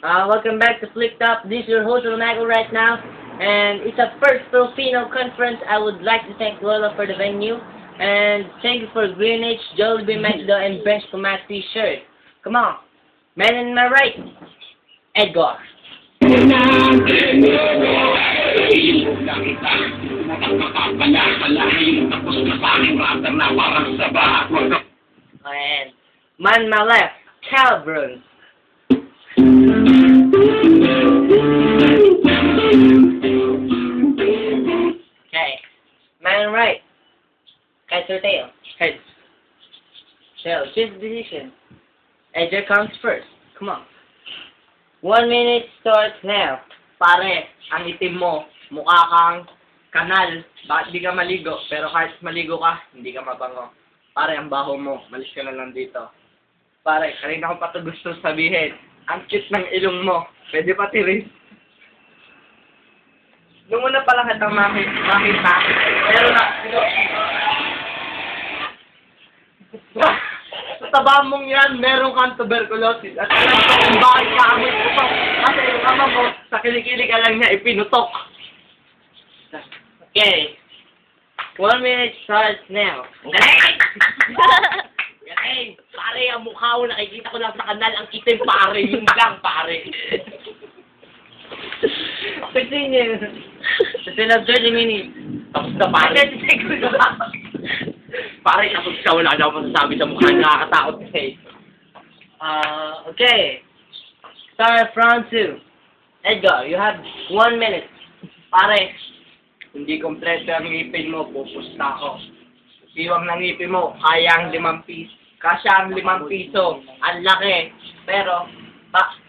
Welcome back to Flip Top. This is your host, Ronaldo, right now. And it's a first Filipino conference. I would like to thank Lola for the venue. And thank you for Greenwich, Jollibee, McDo, and Bench for my t-shirt. Come on. Man in my right, Edgar. And man my left, Calvin. Okay. Man right, Kaiser Tail. Heads. Tail, choose the decision. Edgar comes first. Come on. 1 minute starts now. Pare, ang itim mo, mukha kang kanal. Bakit di ka maligo? Pero kahit maligo ka, hindi ka mabango. Pare, ang baho mo, malis ka na lang dito. Pare, kanina ko pa ito gusto sabihin. Ang cute ng ilong mo. Pwede pa tirin. Nung una pa lang kitang makita. Pero sa taba mong yan, meron kang tuberculosis. At alam ko kung bakit ka amoy putok. Kasi yung ama mo, sa kilikili ka lang niya ipinutok. Okay. 1 minute starts now. Galing! Galing! Pare, ang mukha ko, nakikita ko lang sa kanal, ang itim pare. Yun lang, pare. Continue. Still have 30 minutes. Tapos na, pare. Pare, tapos ka, wala na ako masasabi sa mukha. Nakakatakot kasi. Okay. Start round 2. Edgar, you have 1 minute. Pare, hindi kompleto ang ngipin mo, pupusta ako. Iwang ng ngipin mo, kaya ang 5 piso. Kasya ang 5 piso. Ang laki. Pero,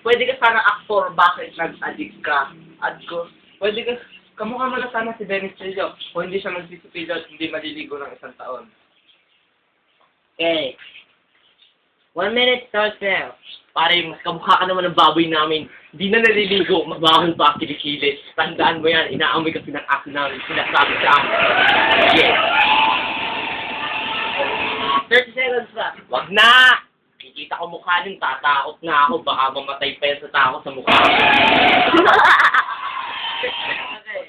pwede ka sana actor, bakit nag-addict ka? Pwede ka, kamukha mo na sana si Dennis Trillo. Kung hindi siya magsisipilyo at hindi maliligo ng 1 taon. Okay. 1 minute starts now. Pare, mas kamukha ka naman ng baboy namin. Hindi na naliligo, mabahon pa kilikili. Tandaan mo yan, inaamoy kasi ng aso namin. Sinasabi sa amin. Yes. 30 seconds pa. Wag na! Kikita ko mukha nun, tatakot na ako. Baka mamatay pa yan sa takot sa mukha. Okay.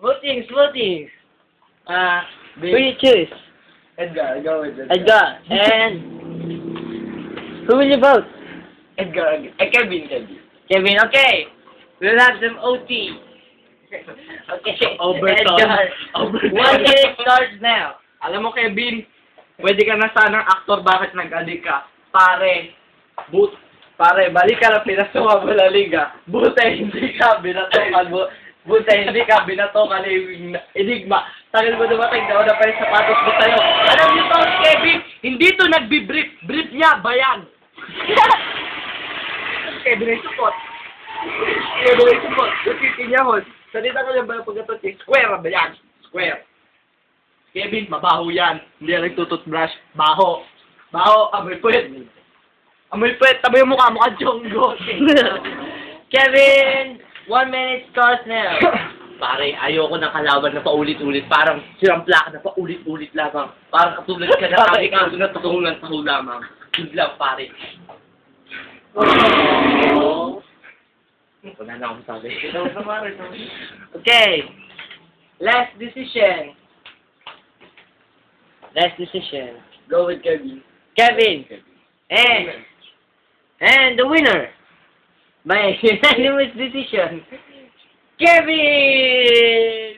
Votings. Who you choose? Edgar, go with it. Edgar. And who will you vote? Edgar. Kevin. Kevin, okay. We'll have some OT. Okay. Overtime. Edgar. 1 minute starts now. Alam mo, Kevin, pwede ka na sanang aktor, bakit nag-addict ka? Pare, balik ka na pinasukan mo La Liga. Buta hindi ka binatokan mo. Buta hindi ka binatokan ni Enigma. Tagal mo dumating, daw na pa yung sapatos mo sa'yo. Alam niyo to, Kevin, hindi to nagbi-brief. Brief niya, bayan. Kevin ay support. Yung niya mo. Salita ko yung ba pagkatutin? Square ba yan? Square. Kevin, mabaho yan. Hindi yan nagtututbrush. Baho. Amoy puwet. Tabi yung mukha mo ka, Jonggo. Kevin, 1 minute starts now. Pare, ayoko ng kalaban na paulit-ulit. Parang sirampla ka na paulit-ulit lamang. Parang katulad ka na kami ka na tutulungan sa lamang. Yun lang, pare. Wala na akong sabi. Okay. Last decision. Go with Kevin. Kevin. And the winner by unanimous decision, Kevin!